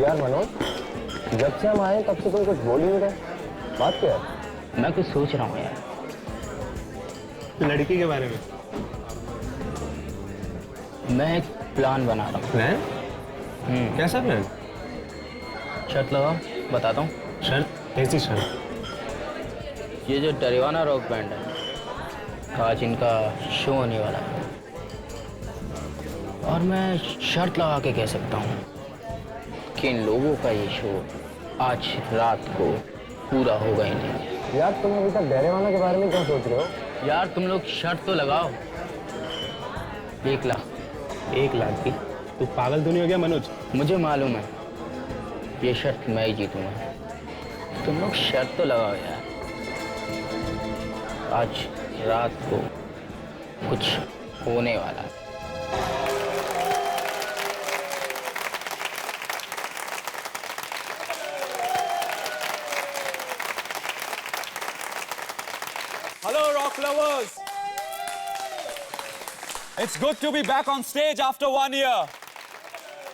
यार मनोज, जब से हम आए तब से तुम कुछ बोल ही नहीं रहे। बात क्या है? मैं कुछ सोच रहा हूँ यार, लड़की के बारे में। मैं एक प्लान बना रहा हूँ। प्लान? कैसा प्लान? शर्त लगाओ, बताता हूँ। शर्त? कैसी शर्त? ये जो डरेवाना रॉक बैंड है, आज इनका शो होने वाला है और मैं शर्त लगा के कह सकता हूँ कि इन लोगों का ये शो आज रात को पूरा होगा ही नहीं। यार तुम अभी तक डरेवाना के बारे में क्या सोच रहे हो? यार तुम लोग शर्त तो लगाओ। 1 लाख। 1 लाख की? तू पागल तो नहीं हो गया मनोज? मुझे मालूम है ये शर्त मैं ही जीतूंगा। तुम लोग शर्त तो लगाओ यार, आज रात को कुछ होने वाला है। Hello, rock lovers! It's good to be back on stage after 1 year.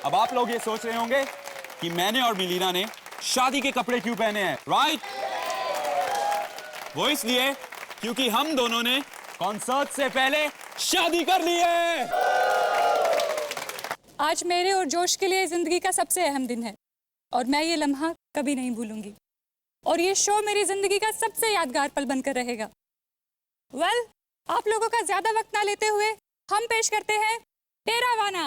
अब आप लोग ये सोच रहे होंगे कि मैंने और मिलीना ने शादी के कपड़े क्यों पहने हैं, राइट? वो इसलिए क्योंकि हम दोनों ने कॉन्सर्ट से पहले शादी कर ली है। आज मेरे और जोश के लिए जिंदगी का सबसे अहम दिन है और मैं ये लम्हा कभी नहीं भूलूंगी और ये शो मेरी जिंदगी का सबसे यादगार पल बनकर रहेगा। आप लोगों का ज्यादा वक्त ना लेते हुए हम पेश करते हैं डेरावाना।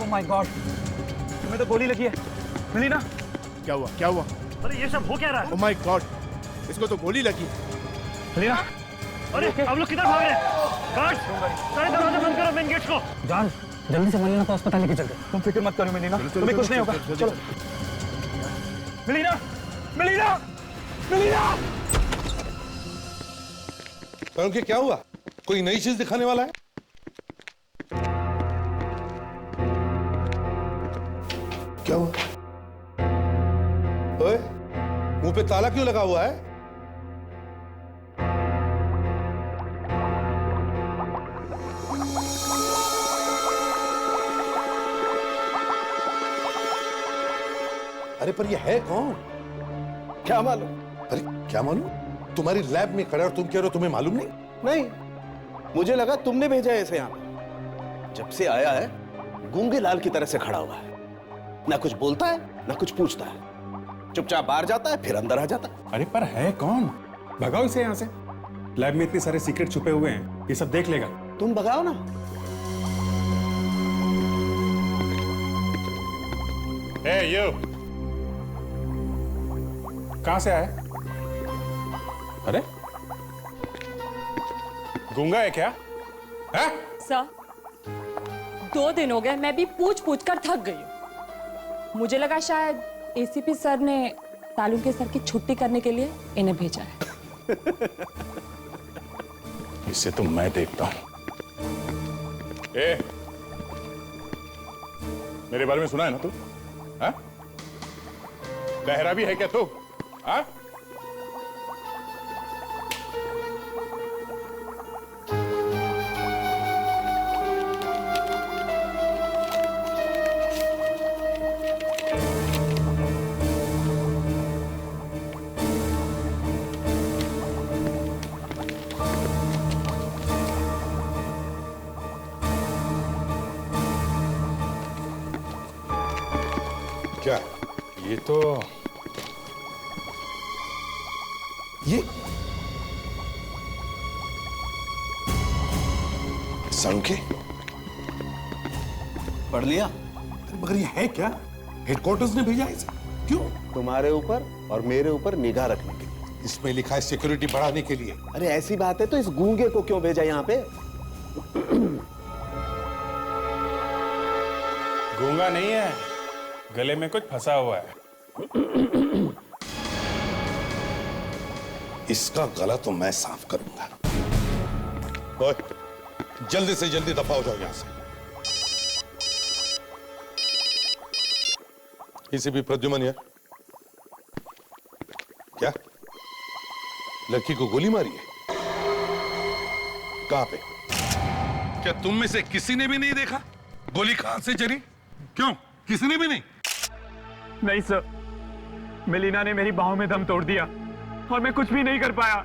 माय गॉड, तुम्हें तो गोली लगी है। मिली ना? क्या हुआ? क्या हुआ? अरे ये सब हो क्या रहा है? ओह माय गॉड, इसको तो गोली लगी। मिली ना? अरे आप लोग किधर भाग रहे हैं? गार्ड, सारे दरवाजे बंद करो, मेन गेट्स को। जान, जल्दी से मिलीना को अस्पताल लेके चलते। तुम फिक्र मत करो मिलीना, तुम्हें कुछ नहीं होगा। चलो मिलीना, मिलीना, मिलीना। उनके क्या हुआ? कोई नई चीज दिखाने वाला है? क्या हुआ? ओए, मुंह पे ताला क्यों लगा हुआ है? अरे पर ये है कौन? क्या मालूम? अरे क्या मालूम? तुम्हारी लैब में खड़ा और तुम कह रहे हो तुम्हें मालूम नहीं? नहीं, मुझे लगा तुमने भेजा है इसे यहाँ पे। जब से आया है गूंगे लाल की तरह से खड़ा हुआ है, ना कुछ बोलता है ना कुछ पूछता है, चुपचाप बाहर जाता है फिर अंदर आ जाता है। अरे पर है कौन? भगाओ इसे यहाँ से। लैब में इतने सारे सीक्रेट छुपे हुए हैं, ये सब देख लेगा। तुम भगाओ ना। यू कहां से आया? अरे गूंगा है क्या? है? सर, 2 दिन हो गए, मैं भी पूछ पूछ कर थक गई हूँ। मुझे लगा शायद एसीपी सर ने सालू के सर की छुट्टी करने के लिए इन्हें भेजा है। इससे तो मैं देखता हूं। मेरे बारे में सुना है ना तू? हाँ? लहरा भी है क्या तू? हाँ? क्या ये तो ये सालुंखे, पढ़ लिया? मगर ये है क्या? हेडक्वार्टर्स ने भेजा है इसे। क्यों? तुम्हारे ऊपर और मेरे ऊपर निगाह रखने के लिए। इसमें लिखा है सिक्योरिटी बढ़ाने के लिए। अरे ऐसी बात है तो इस गूंगे को क्यों भेजा यहाँ पे? गूंगा नहीं है, गले में कुछ फंसा हुआ है। इसका गला तो मैं साफ करूंगा। ओए, जल्दी से जल्दी दफा हो जाओ यहां से। इसे भी प्रद्युमन यार, क्या लड़की को गोली मारी है? कहां पे? क्या तुम में से किसी ने भी नहीं देखा गोली कहां से चली? क्यों, किसी ने भी नहीं? नहीं सर, मिलीना ने मेरी बाहों में दम तोड़ दिया और मैं कुछ भी नहीं कर पाया,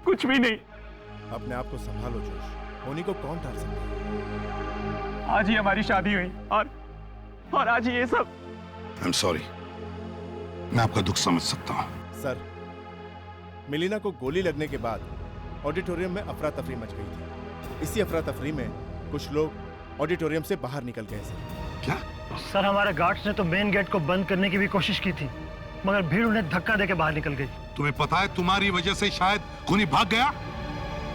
कुछ भी नहीं। अपने आप को संभालो जोश, होनी को कौन टाल सकता है? आज ही हमारी शादी हुई और आज ही ये सब। आई एम सॉरी, मैं आपका दुख समझ सकता हूं। सर, मिलीना को गोली लगने के बाद ऑडिटोरियम में अफरा तफरी मच गई थी। इसी अफरा तफरी में कुछ लोग ऑडिटोरियम से बाहर निकल गए सर। क्या? सर, हमारे गार्ड्स ने तो मेन गेट को बंद करने की भी कोशिश की थी, मगर भीड़ उन्हें धक्का देके बाहर निकल गई। तुम्हें पता है तुम्हारी वजह से शायद खूनी भाग गया?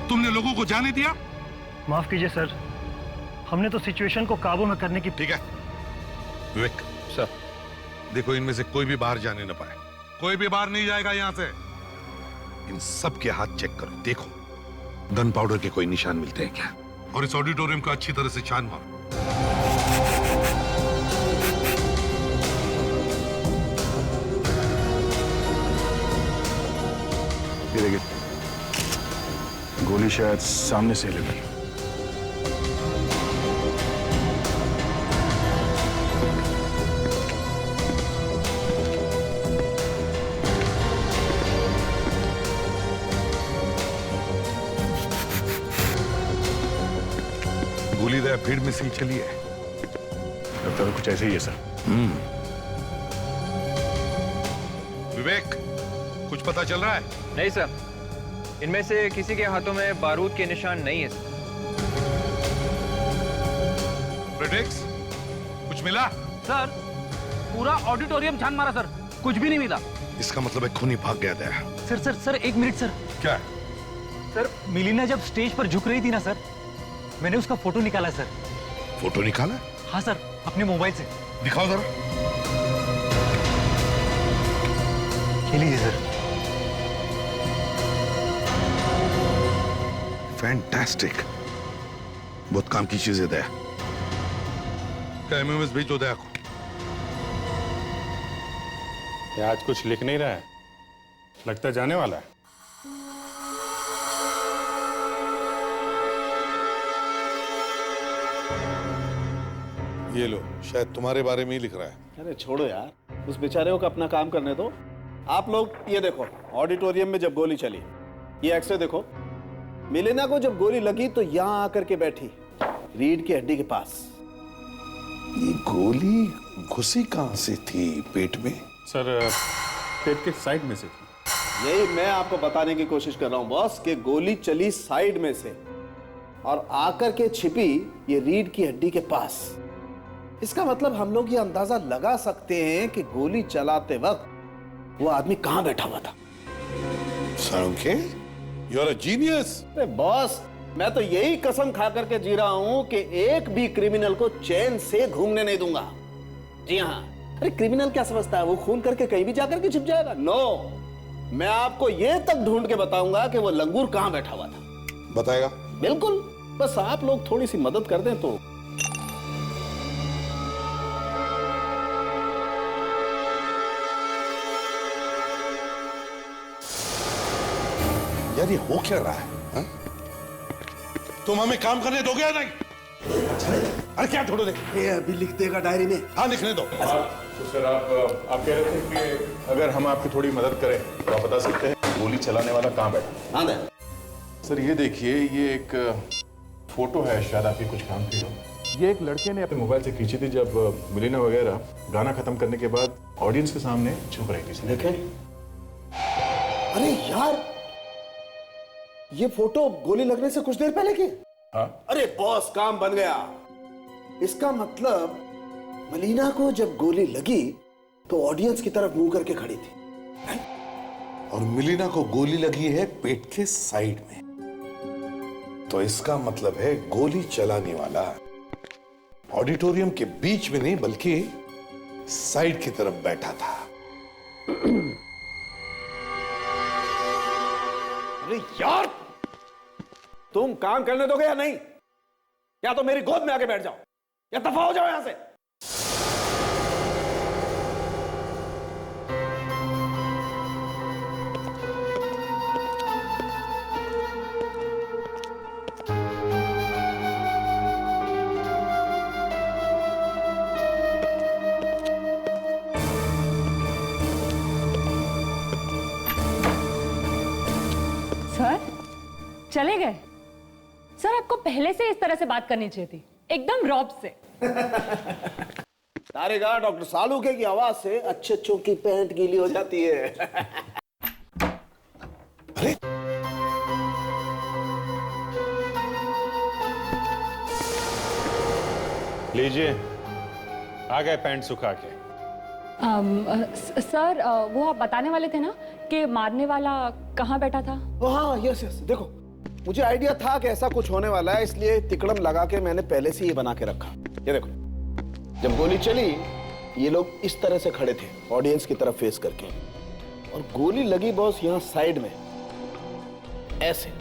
तुमने लोगों को जाने दिया? माफ कीजिए सर, हमने तो सिचुएशन को काबू में करने की। ठीक है विवेक सर, देखो इनमें से कोई भी बाहर जाने न पाए, कोई भी बाहर नहीं जाएगा यहां से। इन सब के हाथ चेक करो, देखो गन पाउडर के कोई निशान मिलते हैं क्या, और इस ऑडिटोरियम का अच्छी तरह से छान मारो। ये देखिए, गोली शायद सामने से लगी। गोली दया भीड़ में से ही चली है। लगता है कुछ ऐसे ही है सर। विवेक, कुछ पता चल रहा है? नहीं सर, इनमें से किसी के हाथों में बारूद के निशान नहीं है। फ्रेडरिक्स, कुछ मिला? सर, पूरा ऑडिटोरियम छान मारा सर, कुछ भी नहीं मिला। इसका मतलब है खूनी भाग गया दया। सर एक मिनट सर। क्या? सर, मिलीना जब स्टेज पर झुक रही थी ना सर, मैंने उसका फोटो निकाला सर। फोटो निकाला? हाँ सर, अपने मोबाइल से। दिखाओ जरा। ये लीजिए सर। फैंटास्टिक, बहुत काम की चीज है दया। एमएमएस भेजो दया को। ये आज कुछ लिख नहीं रहा है, लगता जाने वाला है। ये लो, शायद तुम्हारे बारे में ही लिख रहा है। अरे छोड़ो यार, उस बेचारे को अपना काम करने दो। आप लोग ये देखो, ऑडिटोरियम में जब गोली चली, ये एक्सरे देखो। मिलीना को जब गोली लगी तो यहाँ आकर के बैठी, रीढ़ की हड्डी के पास। ये गोली घुसी कहां से थी? पेट में? सर, पेट के साइड में से थी। यही मैं आपको बताने की कोशिश कर रहा हूं बॉस, कि गोली चली साइड में से और आकर के छिपी ये रीढ़ की हड्डी के पास। इसका मतलब हम लोग ये अंदाजा लगा सकते हैं कि गोली चलाते वक्त वो आदमी कहां बैठा हुआ था। Salunkhe, you are a genius. अरे बॉस, मैं तो यही कसम खा करके जी रहा हूं कि एक भी क्रिमिनल को चैन से घूमने नहीं दूंगा। जी हाँ, अरे क्रिमिनल क्या समझता है, वो खून करके कहीं भी जाकर के छिप जाएगा? नो, मैं आपको ये तक ढूंढ के बताऊंगा कि वो लंगूर कहां बैठा हुआ था। बताएगा? बिल्कुल, बस आप लोग थोड़ी सी मदद कर दें तो। यार ये हो क्या रहा है हा? तुम हमें काम करने दोगे या नहीं? अरे क्या छोड़ो दे, ये अभी लिख देगा डायरी में। हाँ लिखने दो। तो सर आप कह रहे थे कि अगर हम आपकी थोड़ी मदद करें तो आप बता सकते हैं गोली चलाने वाला कहाँ बैठा? हाँ सर ये देखिए, ये एक फोटो है, शायद आपके कुछ काम की हो। ये एक लड़के ने अपने मोबाइल से खींची थी जब मिलीना वगैरह गाना खत्म करने के बाद ऑडियंस के सामने छुप रही थी। देखें, अरे यार ये फोटो गोली लगने से कुछ देर पहले की। हाँ? अरे बॉस, काम बन गया। इसका मतलब मलीना को जब गोली लगी तो ऑडियंस की तरफ मुंह करके खड़ी थी, और मिलीना को गोली लगी है पेट के साइड में। तो इसका मतलब है गोली चलाने वाला ऑडिटोरियम के बीच में नहीं बल्कि साइड की तरफ बैठा था। अरे यार, तुम काम करने दोगे या नहीं? या तो मेरी गोद में आके बैठ जाओ या दफा हो जाओ यहां से। सर चले गए? सर आपको पहले से इस तरह से बात करनी चाहिए थी, एकदम रॉब से। तारेगा डॉक्टर सालूके की आवाज से अच्छों की पैंट गीली हो जाती है। अरे लीजिए, आ गए पैंट सुखा के। सर वो आप बताने वाले थे ना कि मारने वाला कहाँ बैठा था? हाँ यस यस, देखो मुझे आइडिया था कि ऐसा कुछ होने वाला है, इसलिए तिकड़म लगा के मैंने पहले से ये बना के रखा। ये देखो, जब गोली चली ये लोग इस तरह से खड़े थे ऑडियंस की तरफ फेस करके, और गोली लगी बॉस यहाँ साइड में ऐसे।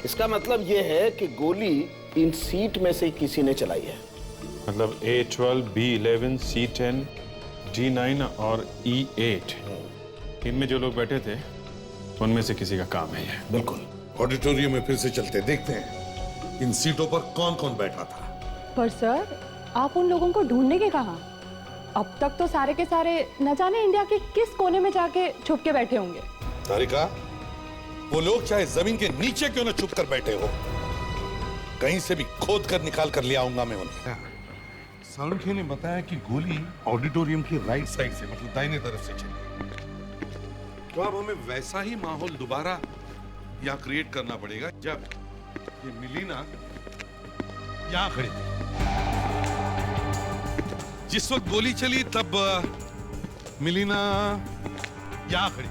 इसका मतलब ये है कि गोली इन सीट में से किसी ने चलाई है। मतलब A12, B11, C10, D9 और E8, इनमें जो लोग बैठे थे उनमें से किसी का काम है ये। बिल्कुल। ऑडिटोरियम में फिर से चलते, देखते हैं इन सीटों पर कौन कौन बैठा था। पर सर आप उन लोगों को ढूंढने के कहा? अब तक तो सारे के सारे न जाने इंडिया के किस कोने में जाके छुप के बैठे होंगे। तारिका, वो लोग चाहे जमीन के नीचे क्यों न छुप कर बैठे हो, कहीं से भी खोद कर निकाल कर ले आऊंगा मैं उन्हें। सालुखे ने बताया कि गोली ऑडिटोरियम की राइट साइड से, मतलब दाहिने तरफ से चली। तो अब हमें वैसा ही माहौल दोबारा यहाँ क्रिएट करना पड़ेगा जब ये मिलीना यहाँ खड़ी थी। जिस वक्त गोली चली तब मिलीना यहाँ खड़ी,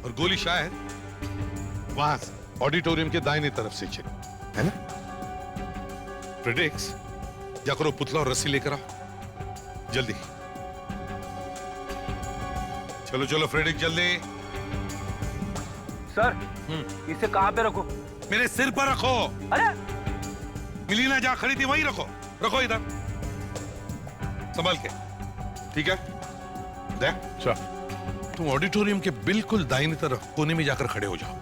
और गोली शायद वहां से ऑडिटोरियम के दाहिने तरफ से चली, है ना? प्रेडिक्स, जा करो पुतला और रस्सी लेकर आओ जल्दी। चलो चलो फ्रेडिक जल्दी। सर इसे कहाँ पे रखो? मेरे सिर पर रखो। अरे मिलीना जहां खड़ी थी वहीं रखो, रखो इधर संभाल के, ठीक है? देख, तुम ऑडिटोरियम के बिल्कुल दाहिनी तरफ कोने में जाकर खड़े हो जाओ,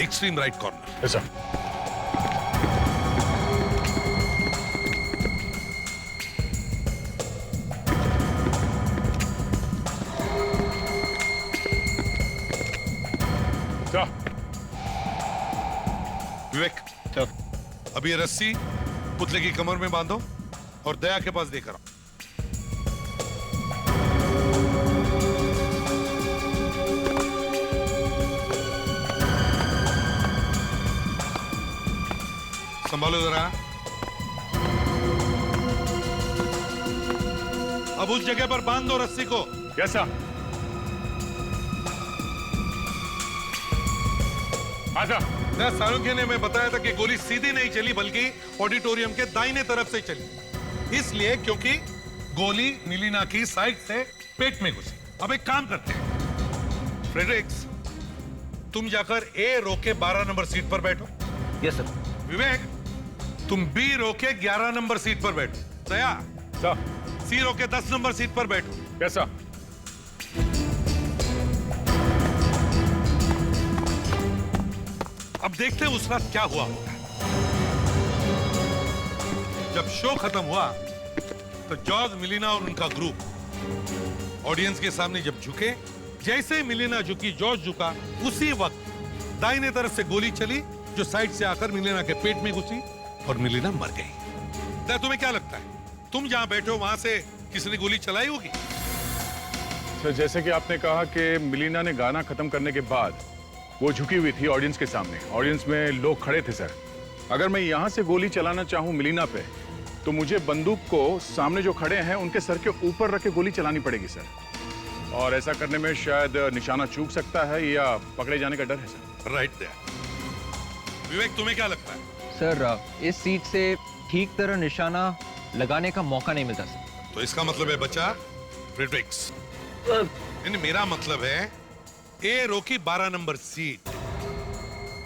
एक्सट्रीम राइट कॉर्नर। ऐसा विवेक, अब ये रस्सी पुतले की कमर में बांधो और दया के पास देकर आओ। संभालो जरा। अब उस जगह पर बांध दो रस्सी को। कैसा? आजा। सालुखे ने मैं बताया था कि गोली सीधी नहीं चली बल्कि ऑडिटोरियम के दाहिने तरफ से चली, इसलिए क्योंकि गोली मिलीना की साइड से पेट में घुसी। अब एक काम करते हैं, फ्रेडरिक्स, तुम जाकर ए रो के 12 नंबर सीट पर बैठो। Yes sir. विवेक, तुम बी रो के 11 नंबर सीट पर बैठो। दया, सर। सी रो के 10 नंबर सीट पर बैठो। Yes sir. अब देखते हैं उस रात क्या हुआ होगा। जब शो खत्म हुआ तो जॉर्ज, मिलीना और उनका ग्रुप ऑडियंस के सामने जब झुके, जैसे मिलीना झुकी, जॉर्ज झुका, उसी वक्त दाहिने तरफ से गोली चली जो साइड से आकर मिलीना के पेट में घुसी और मिलीना मर गई। तुम्हें क्या लगता है, तुम जहां बैठे हो वहां से किसी ने गोली चलाई होगी? सर, जैसे कि आपने कहा कि मिलीना ने गाना खत्म करने के बाद वो झुकी हुई थी ऑडियंस के सामने, ऑडियंस में लोग खड़े थे सर। अगर मैं यहां से गोली चलाना चाहूं मिलीना पे, तो मुझे बंदूक को सामने जो खड़े हैं उनके सर के ऊपर रख के गोली चलानी पड़ेगी सर। और ऐसा करने में शायद निशाना चूक सकता है या पकड़े जाने का डर है सर। Right there. विवेक, तुम्हें क्या लगता है? सर, इस सीट से ठीक तरह निशाना लगाने का मौका नहीं मिलता सर। तो इसका मतलब है बच्चा फ्रेडरिक्स, मेरा मतलब है ए रो की 12 नंबर सीट,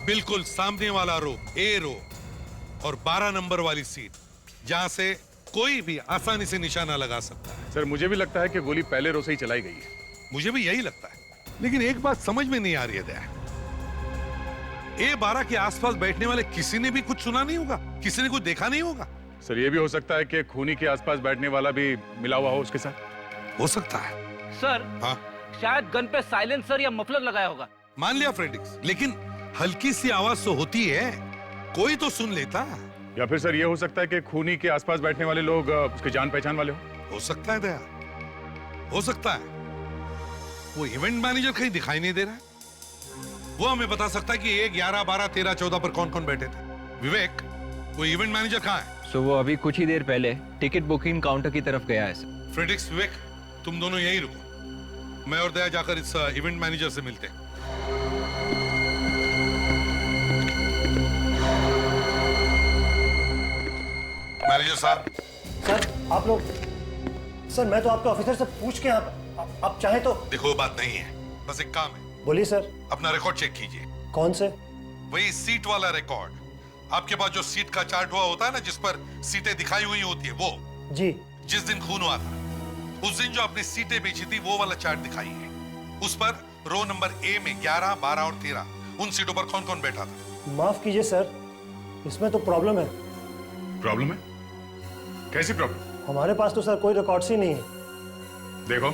बिल्कुल सामने वाला रो ए रो, और 12 नंबर वाली सीट जहां से कोई भी आसानी से निशाना लगा सकता है। सर, मुझे भी लगता है कि गोली पहले रो से ही चलाई गई है। मुझे भी यही लगता है, लेकिन एक बात समझ में नहीं आ रही है दया, A12 के आसपास बैठने वाले किसी ने भी कुछ सुना नहीं होगा, किसी ने कुछ देखा नहीं होगा। सर, ये भी हो सकता है कि खूनी के आसपास बैठने वाला भी मिला हुआ हो उसके साथ। हो सकता है सर। हाँ, शायद गन पे साइलेंसर या मफलर लगाया होगा। मान लिया फ्रेडरिक्स, लेकिन हल्की सी आवाज तो होती है, कोई तो सुन लेता। या फिर सर, ये हो सकता है कि खूनी के आसपास बैठने वाले लोग उसके जान पहचान वाले हो सकता है दया, हो सकता है। वो इवेंट मैनेजर कहीं दिखाई नहीं दे रहा है, वो हमें बता सकता है कि 1, 11, 12, 13, 14 पर कौन कौन बैठे थे। विवेक, वो इवेंट मैनेजर कहाँ है? सो वो अभी कुछ ही देर पहले टिकट बुकिंग काउंटर की तरफ गया है सर। फ्रेडरिक्स, विवेक, तुम दोनों यहीं रुको, मैं और दया जाकर इस इवेंट मैनेजर से मिलते हैं। मैनेजर साहब। सर, आप लोग, सर मैं तो आपके ऑफिसर से पूछ के आप चाहे तो। देखो, बात नहीं है, बस एक काम है। बोलिए सर। अपना रिकॉर्ड चेक कीजिए। कौन से? वही सीट वाला रिकॉर्ड। आपके पास जो सीट का चार्ट हुआ होता है ना, जिस पर सीटें दिखाई हुई होती है, वो जी। जिस दिन खून हुआ था उस दिन जो आपने सीटें बेची थी, वो वाला चार्ट दिखाइए। उस पर रो नंबर ए में 11, 12 और 13 उन सीटों पर कौन कौन बैठा था? माफ कीजिए सर, इसमें तो प्रॉब्लम है। प्रॉब्लम है? कैसी प्रॉब्लम? हमारे पास तो सर कोई रिकॉर्ड्स ही नहीं है। देखो,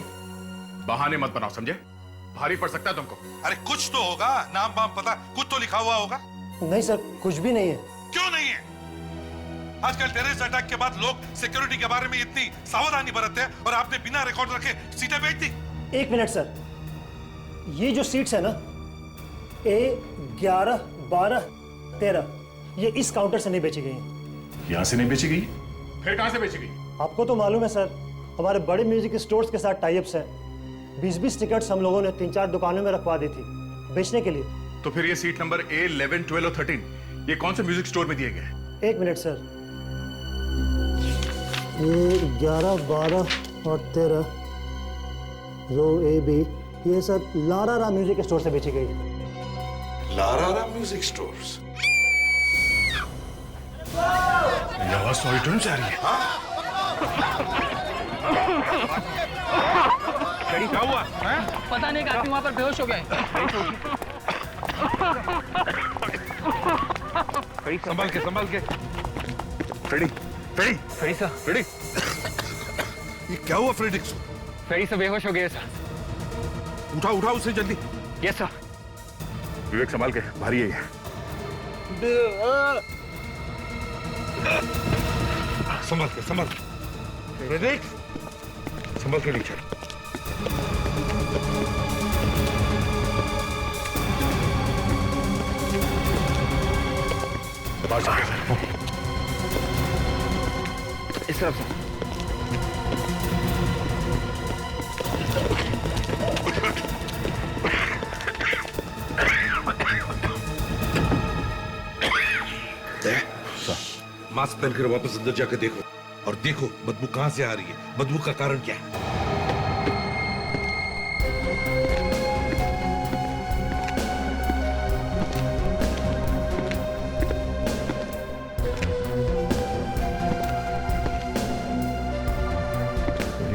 बहाने मत बनाओ, समझे? भारी पड़ सकता है तुमको। अरे कुछ तो होगा, नाम वाम पता, कुछ तो लिखा हुआ होगा। नहीं सर, कुछ भी नहीं है। क्यों नहीं है? आजकल टेररिस्ट अटैक के बाद लोग सिक्योरिटी के बारे में इतनी सावधानी बरतते हैं, और आपने बिना रिकॉर्ड रखे सीटें बेच दी। एक मिनट सर, ये जो सीट्स है ना, A 11, 12, 13, ये इस काउंटर से नहीं बेची गई। यहाँ से नहीं बेची गई? फिर कहाँ से बेची गई? आपको तो मालूम है सर, हमारे बड़े म्यूजिक स्टोर्स के साथ टाई अप्स हैं। 20-20 टिकट्स हम लोगों ने 3-4 दुकानों में रखवा दी थी बेचने के लिए। तो फिर ये सीट नंबर A, 11, 12 और 13 ये कौन से म्यूजिक स्टोर में दिए गए? एक मिनट सर, ये 11, 12 और 13 रो A, B, ये सब लारा म्यूजिक स्टोर से बेची गई। Lara music stores? आवाज तो रिटर्न से आ रही है। क्या हुआ? पता नहीं, आदमी वहां पर बेहोश हो गया। संभाल के, संभाल के। Freddie sir. ये क्या हुआ फ्रेडरिक्स? फ्रेडी सर बेहोश हो गए सर। उठा उठा उसे जल्दी। Yes sir. विवेक, संभाल के, भारी है ये। संभाल के, संभाल के। फ्रेडरिक्स, संभाल के नीचे। इस तरफ से। मास्क पहनकर वापस अंदर जाकर देखो और देखो बदबू कहां से आ रही है, बदबू का कारण क्या है।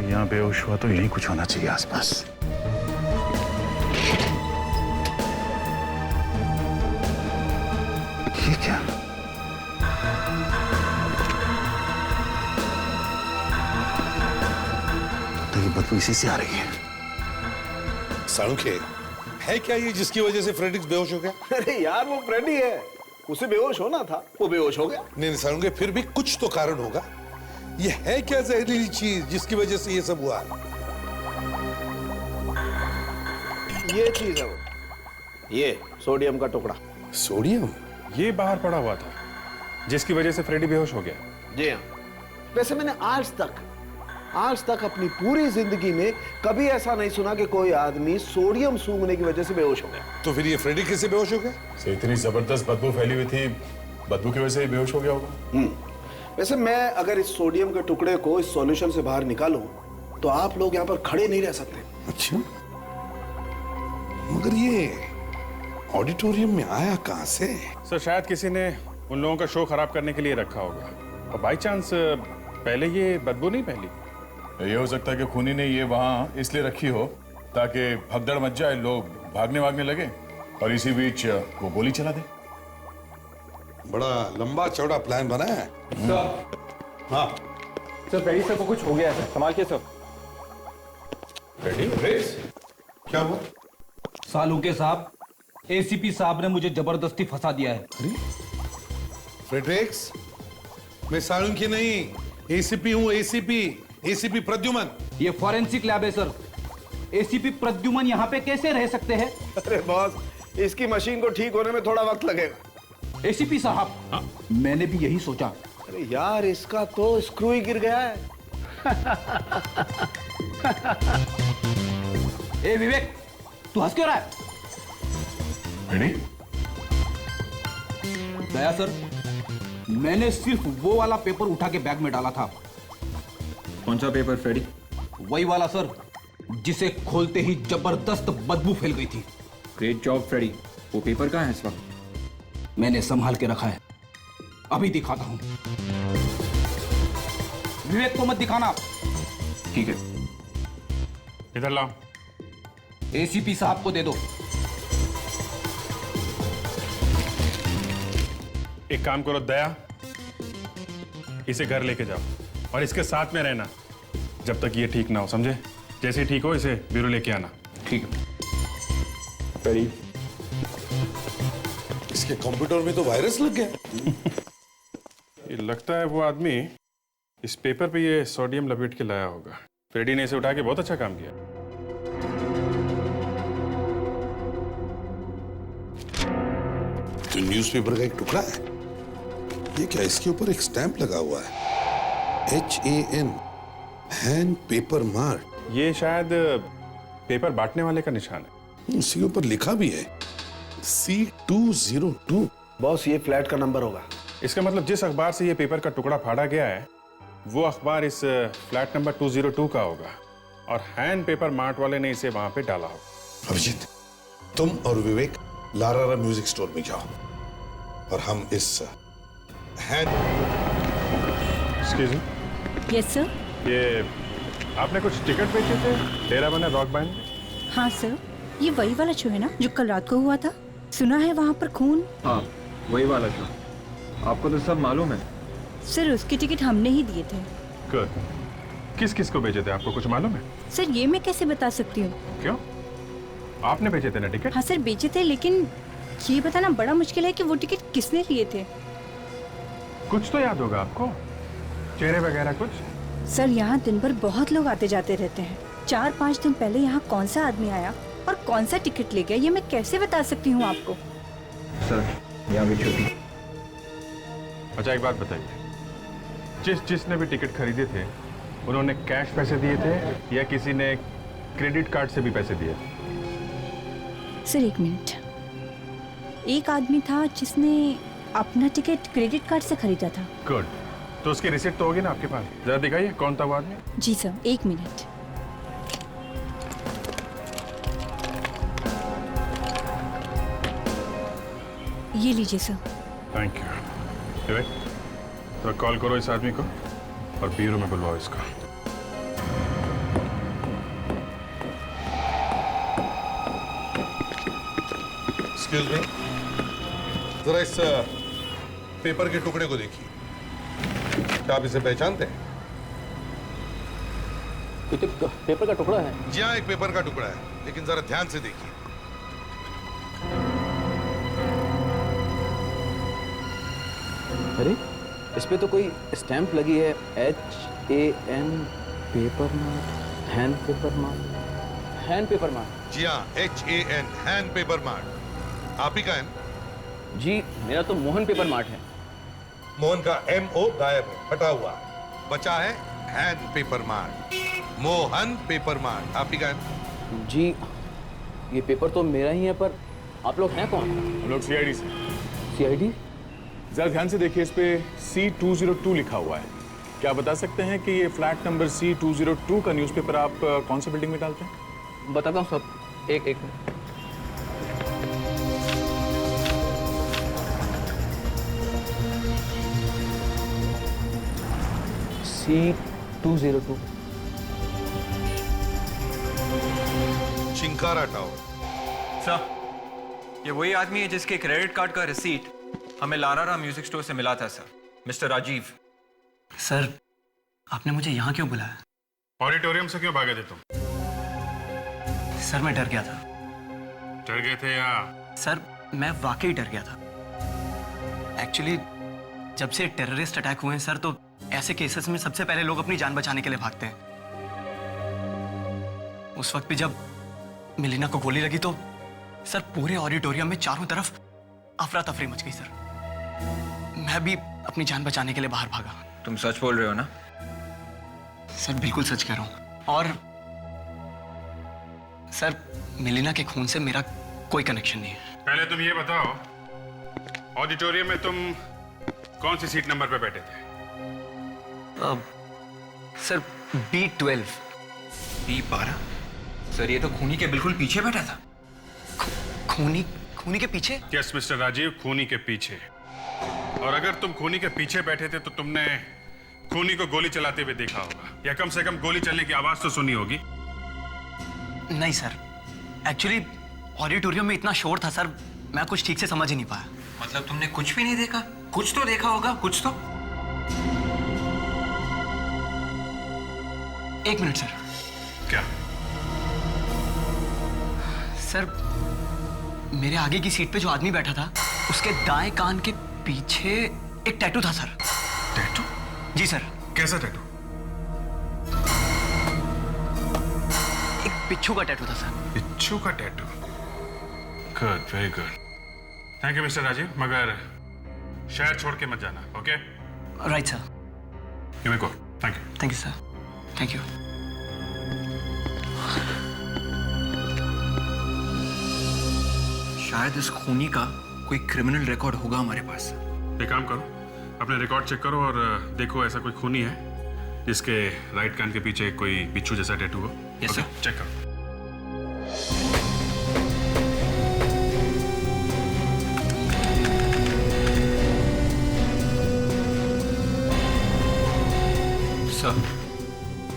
यहाँ बेहोश हुआ तो यही कुछ होना चाहिए आसपास। ये क्या? तो ये बदबू इसी से आ रही है। साळुंखे, है क्या ये जिसकी वजह से फ्रेडरिक्स बेहोश हो गया? अरे यार वो फ्रेडी है, उसे बेहोश होना था, वो बेहोश हो गया। नहीं साळुंखे, फिर भी कुछ तो कारण होगा। ये है क्या जहरीली चीज जिसकी वजह से ये सब हुआ? ये चीज है वो, ये सोडियम का टुकड़ा। सोडियम? ये बाहर पड़ा हुआ था जिसकी वजह से फ्रेडी बेहोश हो गया। जी हाँ। वैसे मैंने आज तक अपनी पूरी जिंदगी में कभी ऐसा नहीं सुना कि कोई आदमी सोडियम सूंघने की वजह से बेहोश हो गया। तो फिर ये फ्रेडी कैसे बेहोश हो गया? इतनी जबरदस्त बदबू फैली हुई थी, बदबू की वजह से बेहोश हो गया होगा। वैसे मैं अगर इस सोडियम के टुकड़े को इस सॉल्यूशन से बाहर निकालूं तो आप लोग यहाँ पर खड़े नहीं रह सकते। अच्छा, मगर ये ऑडिटोरियम में आया कहां से? सर शायद किसी ने उन लोगों का शो खराब करने के लिए रखा होगा, और बाई चांस पहले ये बदबू नहीं फैली। ये हो सकता है कि खूनी ने ये वहां इसलिए रखी हो ताकि भगदड़ मच जाए, लोग भागने लगे और इसी बीच वो गोली चला दे। बड़ा लंबा चौड़ा प्लान बना है। हाँ सर, फ्रेडी सर को कुछ हो गया है, संभाल के सर। फ्रेडी? क्या हुआ? सालुंके साहब, एसीपी साहब ने मुझे जबरदस्ती फंसा दिया है। फ्रेडरिक्स, मैं साळुंखे नहीं, एसीपी हूँ। एसीपी प्रद्युमन। ये फॉरेंसिक लैब है सर। एसीपी प्रद्युमन यहाँ पे कैसे रह सकते हैं? अरे बॉस, इसकी मशीन को ठीक होने में थोड़ा वक्त लगेगा। एसीपी साहब, मैंने भी यही सोचा। अरे यार, इसका तो स्क्रू ही गिर गया है। ए विवेक, तू हंस क्यों रहा है? दया सर, मैंने सिर्फ वो वाला पेपर उठा के बैग में डाला था। कौन सा पेपर फ्रेडी? वही वाला सर, जिसे खोलते ही जबरदस्त बदबू फैल गई थी। Great job Freddie. वो पेपर कहाँ है इस वक्त? मैंने संभाल के रखा है, अभी दिखाता हूं। विवेक को मत दिखाना। ठीक है। इधर लाओ। एसीपी साहब को दे दो। एक काम करो दया, इसे घर लेके जाओ और इसके साथ में रहना जब तक ये ठीक ना हो, समझे? जैसे ही ठीक हो इसे ब्यूरो लेके आना। ठीक है। फ्रेडी, इसके कंप्यूटर में तो वायरस लग गया। ये लगता है वो आदमी इस पेपर पे ये सोडियम लपेट के लाया होगा। फ्रेडी ने इसे उठा के बहुत अच्छा काम किया। तो न्यूज़पेपर का एक टुकड़ा है। ये क्या, इसके ऊपर एक स्टैंप लगा हुआ है, HAN, हैंड पेपर मार्क। ये शायद पेपर बांटने वाले का निशान है। इसके ऊपर लिखा भी है C202। बॉस, ये फ्लैट का नंबर होगा। इसका मतलब जिस अखबार से ये पेपर का टुकड़ा फाड़ा गया है वो अखबार इस फ्लैट नंबर 202 का होगा, और हैंड पेपर मार्ट वाले ने इसे वहां पे डाला होगा। अभिजीत, तुम और विवेक लारारा म्यूजिक स्टोर में जाओ और हम इस hand. Excuse me. Yes sir. ये आपने कुछ टिकट बेचे थे तेरा बना रॉक बैंड में? हाँ सर, ये वही वाला शो है ना जो कल रात को हुआ था? सुना है वहाँ पर खून। हाँ, वही वाला शो। आपको तो सब मालूम है। सर, उसके टिकट हमने ही दिए थे। गुड। किस किस को बेचे थे आपको कुछ मालूम है? सर, ये मैं कैसे बता सकती हूँ? क्यों? आपने बेचे थे ना टिकट? हाँ सर, बेचे थे, लेकिन ये बताना बड़ा मुश्किल है कि वो टिकट किसने लिए थे। कुछ तो याद होगा आपको, चेहरे वगैरह कुछ? सर, यहाँ दिन भर बहुत लोग आते जाते रहते हैं। 4-5 दिन पहले यहाँ कौन सा आदमी आया और कौन सा टिकट ले गया, ये मैं कैसे बता सकती हूँ आपको? सर, यहाँ भी छुट्टी। अच्छा, एक बात बताइए, जिसने भी टिकट खरीदे थे उन्होंने कैश पैसे दिए थे या किसी ने क्रेडिट कार्ड से भी पैसे दिए थे? सर, एक मिनट। एक आदमी था जिसने अपना टिकट क्रेडिट कार्ड से खरीदा था। गुड। तो उसकी रिसिप्ट तो होगी ना आपके पास? जरा दिखाइए कौन था वो आदमी। जी सर, 1 मिनट। ये लीजिए सर। Thank you. तो कॉल करो इस आदमी को और ब्यूरो में बुलवाओ इसको। एक्सक्यूज मी, जरा इस पेपर के टुकड़े को देखिए। क्या आप इसे पहचानते हैं? पेपर का टुकड़ा है? जी हाँ, एक पेपर का टुकड़ा है, लेकिन जरा ध्यान से देखिए। अरे इस पे तो कोई स्टैंप लगी है, HAN paper mart, hand paper mart, hand paper mart. जी हाँ, HAN, हैंड पेपर मार्ट। आप ही का है? जी मेरा तो मोहन पेपर मार्ट है। मोहन का MO गायब है, हटा हुआ। बचा है hand paper mart, Mohan paper mart. आप ही का है? जी ये पेपर तो मेरा ही है, पर आप लोग हैं कौन? हम लोग CID से। CID? जरा ध्यान से देखिए, इस पे C202 लिखा हुआ है। क्या आप बता सकते हैं कि ये फ्लैट नंबर C202 का न्यूज़पेपर आप कौन सी बिल्डिंग में डालते हैं? बताता हूँ सब, एक minute. C202 chinkara tower. Sir, ये वही आदमी है जिसके क्रेडिट कार्ड का रिसीट हमें लारारा म्यूजिक स्टोर से मिला था सर, मिस्टर राजीव। सर, आपने मुझे यहाँ क्यों बुलाया? ऑडिटोरियम से क्यों भागे थे तुम? सर मैं डर गया था। डर गए थे या? सर मैं वाकई डर गया था। एक्चुअली जब से टेररिस्ट अटैक हुए हैं सर, तो ऐसे केसेस में सबसे पहले लोग अपनी जान बचाने के लिए भागते हैं। उस वक्त भी जब मिलीना को गोली लगी तो सर पूरे ऑडिटोरियम में चारों तरफ अफरा तफरी मच गई सर। मैं भी अपनी जान बचाने के लिए बाहर भागा। तुम सच बोल रहे हो ना? सर बिल्कुल सच कह रहा हूं। और सर मिलीना के खून से मेरा कोई कनेक्शन नहीं है। पहले तुम ये बताओ, ऑडिटोरियम में तुम कौन सी सीट नंबर पे बैठे थे? Sir B12। B12? सर ये तो खूनी के बिल्कुल पीछे बैठा था। खूनी के पीछे? यस मिस्टर राजीव, खूनी के पीछे। और अगर तुम खूनी के पीछे बैठे थे तो तुमने खूनी को गोली चलाते हुए देखा होगा, या कम से कम गोली चलने की आवाज तो सुनी होगी। नहीं सर, एक्चुअली ऑडिटोरियम में इतना शोर था सर, मैं कुछ ठीक से समझ ही नहीं पाया। मतलब तुमने कुछ भी नहीं देखा? कुछ तो देखा होगा, कुछ तो। एक मिनट सर। क्या? सर मेरे आगे की सीट पे जो आदमी बैठा था, उसके दाएं कान के पीछे एक टैटू था सर। टैटू? जी सर। कैसा टैटू? एक बिच्छू का टैटू था सर। बिच्छू का tattoo? Good, very good. Thank you mister Rajiv, मगर शहर छोड़ के मत जाना, okay? Right sir. You may go. Thank you. Thank you sir. Thank you. शायद इस खूनी का कोई क्रिमिनल रिकॉर्ड होगा हमारे पास। एक काम करो, अपने रिकॉर्ड चेक करो और देखो ऐसा कोई खूनी है जिसके राइट कान के पीछे कोई बिच्छू जैसा टैटू हो। Yes sir. चेक करो। सर,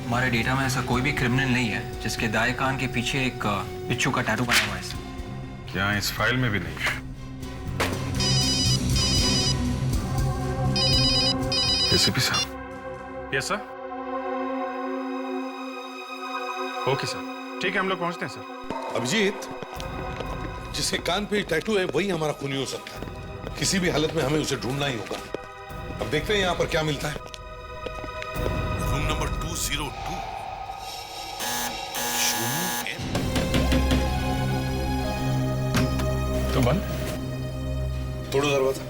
हमारे डेटा में ऐसा कोई भी क्रिमिनल नहीं है जिसके दाएं कान के पीछे एक बिच्छू का टैटू बना हुआ है। क्या इस फाइल में भी नहीं है? एसीपी साहब। Yes sir. ओके सर, ठीक है, हम लोग पहुंचते हैं सर। अभिजीत, जिसके कान पे टैटू है वही हमारा खूनी हो सकता है। किसी भी हालत में हमें उसे ढूंढना ही होगा। अब देखते हैं यहाँ पर क्या मिलता है। Room number 202। तो बंद। तोड़ो दरवाजा।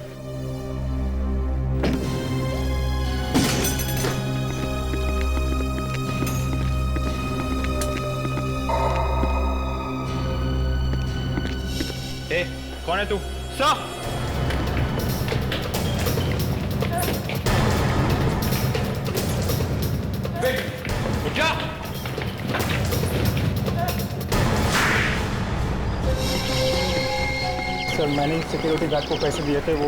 ए, कौन है तू? सर! सर मैंने सिक्योरिटी गार्ड को पैसे दिए थे वो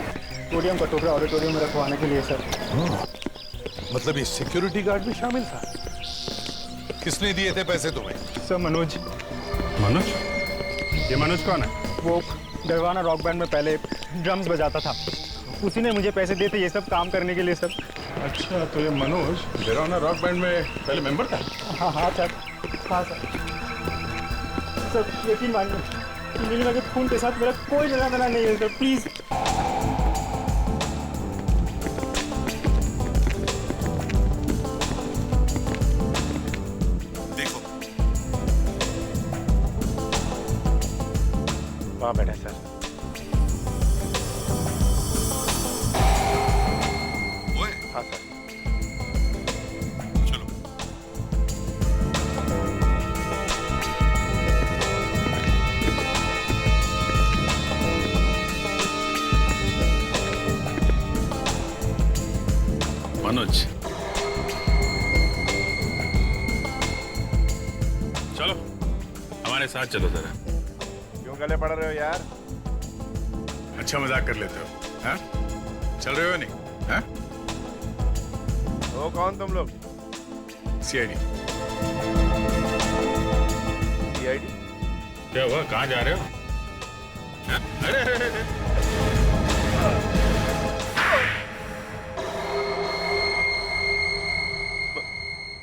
पोडियम का टुकड़ा ऑडिटोरियम में रखवाने के लिए सर। मतलब ये सिक्योरिटी गार्ड भी शामिल था? किसने दिए थे पैसे तुम्हें? सर मनोज। मनोज? ये मनोज कौन है? वो डरवाना रॉक बैंड में पहले ड्रम्स बजाता था, उसी ने मुझे पैसे दिए थे ये सब काम करने के लिए सर। अच्छा, तो ये मनोज डेराना रॉक बैंड में पहले मेंबर था? हाँ हाँ सर, हाँ सर। सर यकीन मानिए मीलिना के खून के साथ मेरा कोई लेना देना नहीं है सर, प्लीज। देखो वहाँ बैठा सर। ओए, हाँ सर। चलो। मनोज, चलो हमारे साथ चलो जरा। क्यों गले पड़ रहे हो यार? अच्छा मजाक कर लेते हो, हाँ? चल रहे हो नहीं, हाँ? वो कौन तुम लोग? सीआईडी। सीआईडी? क्या हुआ, कहाँ जा रहे हो? हाँ? अरे अरे अरे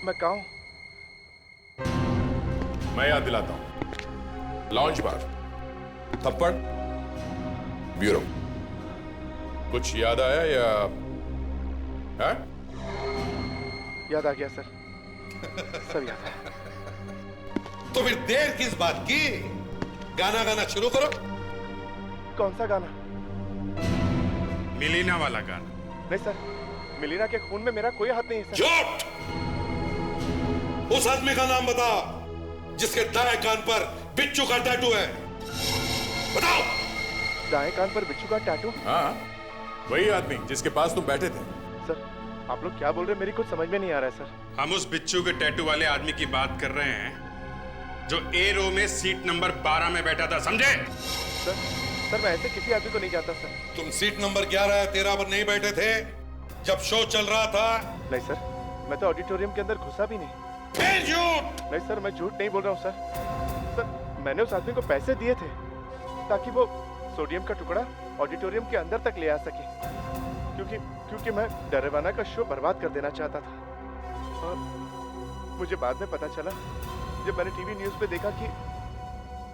मैं कहाँ हूँ? मैं याद दिलाता हूँ। लॉन्च बार, थप्पड़, ब्यूरो। कुछ याद आया या है? याद आ गया सर, सब याद है। तो फिर देर किस बात की? गाना गाना शुरू करो। कौन सा गाना? मिलीना वाला गाना। नहीं सर, मिलीना के खून में मेरा कोई हाथ नहीं है सर। झूठ! उस आदमी का नाम बता जिसके दाएं कान पर बिच्छू का टैटू है। बताओ। दाएं कान पर बिच्छू का टैटू? हाँ, वही आदमी जिसके पास तुम बैठे थे। सर आप लोग क्या बोल रहे हैं, मेरी कुछ समझ में नहीं आ रहा है सर। हम उस बिच्छू के टैटू वाले आदमी की बात कर रहे हैं जो ए रो में सीट नंबर 12 में बैठा था, समझे? सर मैं ऐसे किसी आदमी को नहीं जानता सर। तुम सीट नंबर 11 या 13 पर नहीं बैठे थे जब शो चल रहा था? नहीं सर, मैं तो ऑडिटोरियम के अंदर घुसा भी नहीं। फिर झूठ! नहीं सर, मैं झूठ नहीं बोल रहा हूँ सर। सर मैंने उस आदमी को पैसे दिए थे ताकि वो सोडियम का टुकड़ा ऑडिटोरियम के अंदर तक ले आ सके, क्योंकि मैं डरवाना का शो बर्बाद कर देना चाहता था। और मुझे बाद में पता चला जब मैंने टीवी न्यूज़ पे देखा कि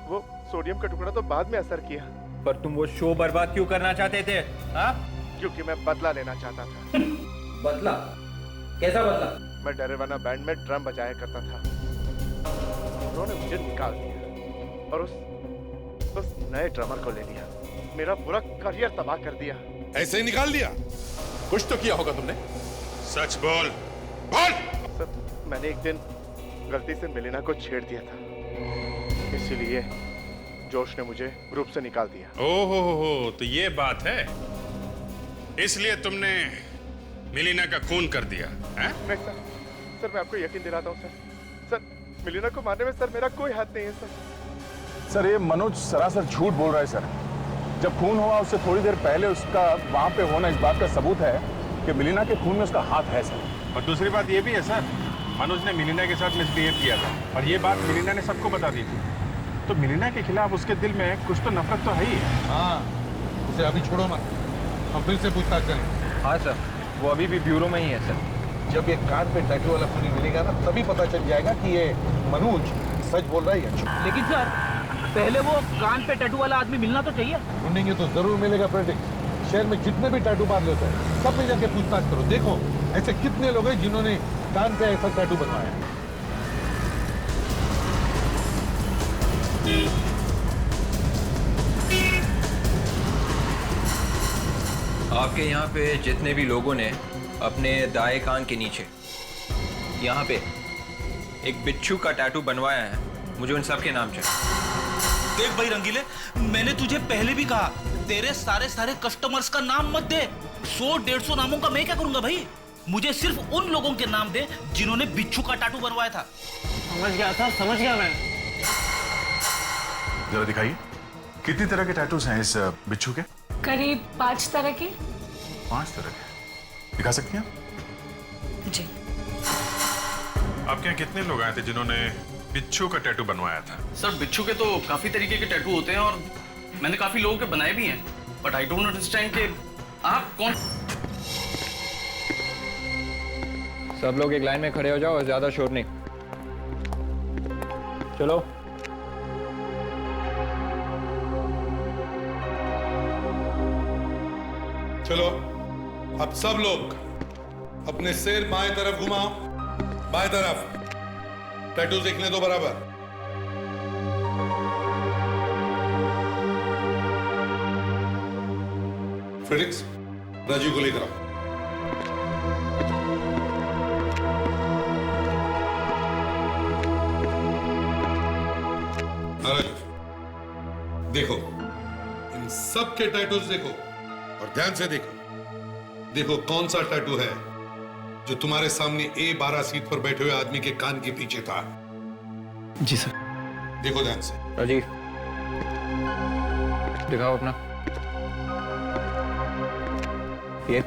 वो सोडियम का टुकड़ा तो बाद में असर किया। पर तुम वो शो बर्बाद क्यों करना चाहते थे? हाँ? क्योंकि मैं बदला लेना चाहता था। बदला? कैसा बदला? मैं डरवाना बैंड में ड्रम बजाया करता था, उन्होंने मुझे निकाल दिया और उस नए ड्रमर को ले लिया, मेरा पूरा करियर तबाह कर दिया। ऐसे ही निकाल दिया? कुछ तो किया होगा तुमने। सच बोल, बोल। सर मैंने एक दिन गलती से मिलीना को छेड़ दिया था, इसीलिए जोश ने मुझे ग्रुप से निकाल दिया। ओहो, तो ये बात है, इसलिए तुमने मिलीना का खून कर दिया है? नहीं सर मैं आपको यकीन दिलाता हूँ सर, मिलीना को मारने में सर मेरा कोई हाथ नहीं है सर। सर ये मनोज सरासर झूठ बोल रहा है सर। जब खून हुआ उससे थोड़ी देर पहले उसका वहां पे होना इस बात का सबूत है कि मिलीना के खून में उसका हाथ है सर। और दूसरी बात ये भी है सर, मनोज ने मिलीना के साथ मिसबिहेव किया था और ये बात मिलीना ने सबको बता दी थी, तो मिलीना के खिलाफ उसके दिल में कुछ तो नफरत तो है ही है। हाँ, उसे अभी छोड़ो मत, हम फिर से पूछताछ करें। हाँ सर, वो अभी भी ब्यूरो में ही है सर। जब ये कान पे टैटू वाला खूनी मिलेगा ना, तभी पता चल जाएगा कि ये मनोज सच बोल रहा है या झूठ। लेकिन सर पहले वो कान पे टैटू वाला आदमी मिलना तो चाहिए। ढूंढेंगे तो जरूर मिलेगा प्रेडिक्ट। शहर में जितने भी टैटू मार लेते हैं सब में जाके पूछताछ करो, देखो ऐसे कितने लोग हैं जिन्होंने कान पे ऐसा टैटू बनवाया। आपके यहाँ पे जितने भी लोगों ने अपने दाएं कान के नीचे यहाँ पे एक बिच्छू का टैटू बनवाया है, मुझे उन सब के नाम चाहिए। देख भाई रंगीले, मैंने तुझे पहले भी कहा तेरे सारे कस्टमर्स का नाम मत दे। 100-150 नामों का मैं क्या करूंगा भाई? मुझे सिर्फ उन लोगों के नाम दे जिन्होंने बिच्छू का टैटू बनवाया था। समझ गया मैं। जरा दिखाइए। कितनी तरह के टैटूज हैं इस बिच्छू के? करीब 5 तरह की। 5 तरह के। दिखा सकती हैं आप? जी। आपके यहाँ कितने लोग आए थे जिन्होंने बिच्छू का टैटू बनवाया था? सर बिच्छू के तो काफी तरीके के टैटू होते हैं और मैंने काफी लोगों के बनाए भी हैं, बट आई डोंट अंडरस्टैंड कि आप कौन। सब लोग एक लाइन में खड़े हो जाओ और ज्यादा शोर नहीं। चलो। चलो अब सब लोग अपने सिर बाएं तरफ घुमाओ, बाएं तरफ। टैटू देखने दो बराबर। फ्रेडिक्स, राजीव को लेकर आओ। राजीव, देखो इन सब के टैटूज देखो और ध्यान से देखो। देखो कौन सा टैटू है जो तुम्हारे सामने A12 सीट पर बैठे हुए आदमी के कान के पीछे था। जी सर। देखो ध्यान से। राजीव दिखाओ अपना। ये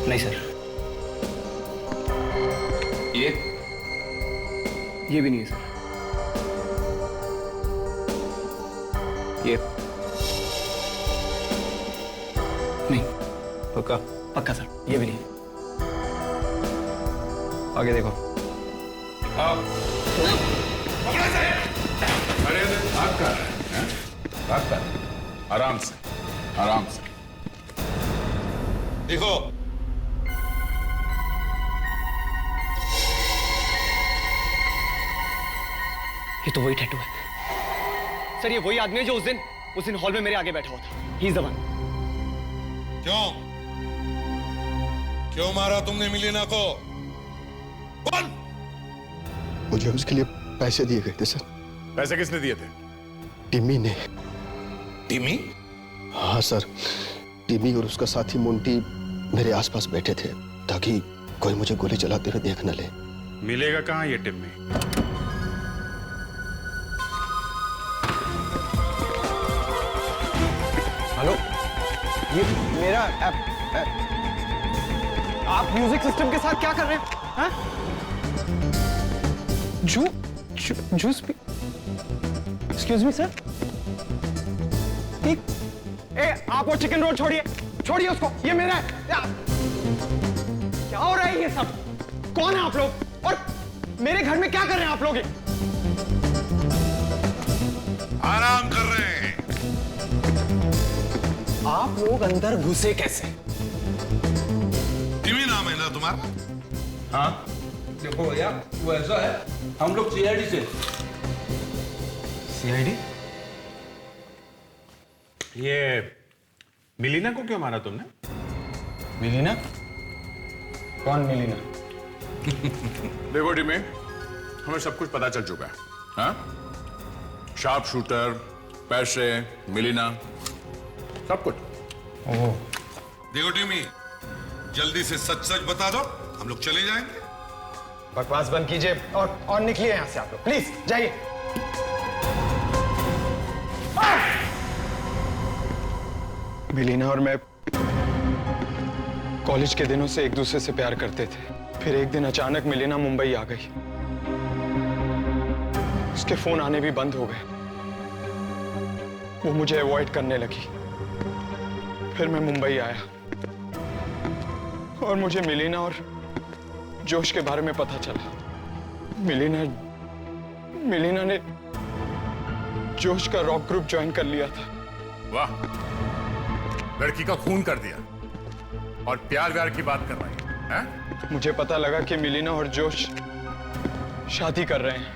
नहीं सर। ये भी नहीं है सर। ये नहीं। पक्का? पक्का सर, ये भी नहीं। आगे देखो। अरे भाग कर, भाग कर। आराम से, आराम से। देखो ये तो वही टैटू है सर। ये वही आदमी है जो उस दिन हॉल में मेरे आगे बैठा हुआ था। He is the one. क्यों मारा तुमने मिलीना को? बोल। मुझे उसके लिए पैसे दिए गए थे सर। पैसे किसने दिए थे? टिम्मी ने। टिम्मी? हाँ सर, टिम्मी और उसका साथी मोंटी मेरे आसपास बैठे थे ताकि कोई मुझे गोली चलाते हुए देख न ले। मिलेगा कहाँ ये टिम्मी? हेलो, ये मेरा आप म्यूजिक सिस्टम के साथ क्या कर रहे हैं? हाँ? Juice P? Excuse me sir. आप वो चिकन रोल छोड़िए, छोड़िए उसको। ये मेरा है। क्या हो रहा है ये सब? कौन है आप लोग और मेरे घर में क्या कर रहे हैं आप लोग? आराम कर रहे हैं। आप लोग अंदर घुसे कैसे? टिम्मी नाम है ना तुम्हारा? हाँ देखो भैया, वो ऐसा है, हम लोग सीआईडी से। सीआईडी? ये मिलीना को क्यों मारा तुमने? मिलीना? कौन मिलीना? देखो टिम्मी, हमें सब कुछ पता चल चुका है। हाँ? शार्प शूटर, पैसे, मिलीना, सब कुछ। ओह। देखो टिम्मी, जल्दी से सच सच बता दो, हम लोग चले जाएंगे। बकवास बंद कीजिए और निकलिए यहां से आप लोग, प्लीज जाइए। मिलीना और मैं कॉलेज के दिनों से एक दूसरे से प्यार करते थे। फिर एक दिन अचानक मिलीना मुंबई आ गई। उसके फोन आने भी बंद हो गए। वो मुझे अवॉइड करने लगी। फिर मैं मुंबई आया और मुझे मिलीना और जोश के बारे में पता चला। मिलीना ने जोश का रॉक ग्रुप ज्वाइन कर लिया था। वाह, लड़की का खून कर दिया और प्यार व्यार की बात कर रही है? मुझे पता लगा कि मिलीना और जोश शादी कर रहे हैं।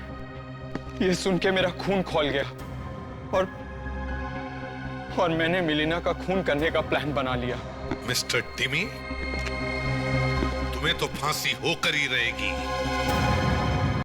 ये सुन के मेरा खून खौल गया और मैंने मिलीना का खून करने का प्लान बना लिया। मिस्टर टिम्मी, तुम्हें तो फांसी होकर ही रहेगी।